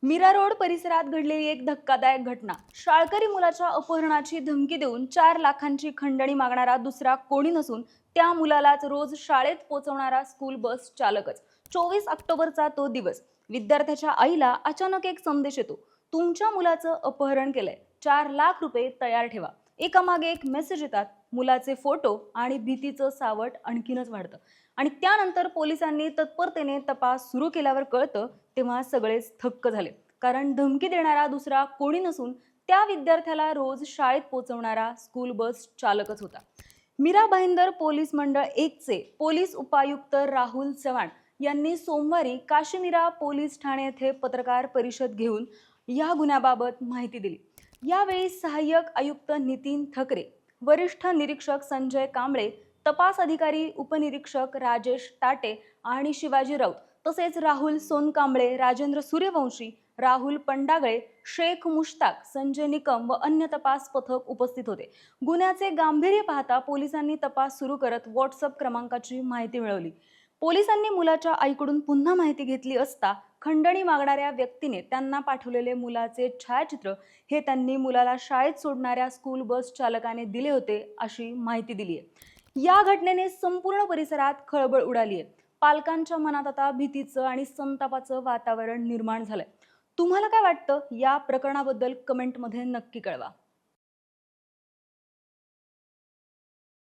Mira road परिसरात घडलेली एक धक्कादायक घटना। शाळकरी मुलाच्या अपहरणाची धमकी देऊन 4 लाखांची खंडणी मागणारा दुसरा कोणी नसून त्या मुलालाच रोज शाळेत पोहोचवणारा स्कूल बस चालकच। 24 ऑक्टोबरचा तो दिवस। विद्यार्थ्याच्या आईला अचानक एक संदेश येतो, तुमच्या मुलाचं अपहरण केलंय, 4 लाख रुपये तयार ठेवा। एकामागे एक मेसेज येतात, मुलाचे फोटो आणि भीतीचं सावट आणखीनच वाढतं। आणि त्यानंतर पोलिसांनी तत्परतेने तपास सुरू केल्यावर कळतं तेव्हा सगळेच थक्क झाले, कारण धमकी देणारा दुसरा कोणी नसून त्या विद्यार्थ्याला रोज शाळेत पोहोचवणारा स्कूल बस चालकच होता। मीरा भाईंदर पोलीस मंडळ 1 चे पोलीस उपायुक्त राहुल चव्हाण यांनी सोमवारी काश्मीरा पोलीस ठाणे येथे पत्रकार परिषद घेऊन या गुन्ह्याबाबत माहिती दिली। यावेळी सहाय्यक आयुक्त नितीन ठकरे, वरिष्ठ निरीक्षक संजय कांबळे, तपास अधिकारी उपनिरीक्षक राजेश टाटे आणि शिवाजी राऊत तसेच राहुल सोनकांबळे, राजेंद्र सूर्यवंशी, राहुल पंडागळे, शेख मुश्ताक, संजय निकम व अन्य तपास पथक उपस्थित होते। गुन्ह्याचे गांभीर्य पाहता पोलिसांनी तपास सुरू करत व्हॉट्सअप क्रमांकाची माहिती मिळवली। पोलिसांनी मुलाच्या आईकडून पुन्हा माहिती घेतली असता खंडणी मागणाऱ्या व्यक्तीने त्यांना पाठवलेले मुलाचे छायाचित्र हे त्यांनी मुलाला शाळेत सोडणाऱ्या स्कूल बस चालकाने दिले होते अशी माहिती दिली आहे। या घटनेने संपूर्ण परिसरात खळबळ उडाली आहे। पालकांच्या मनात आता भीतीचं आणि संतापाचं वातावरण निर्माण झालंय। तुम्हाला काय वाटतं या प्रकरणाबद्दल कमेंटमध्ये नक्की कळवा।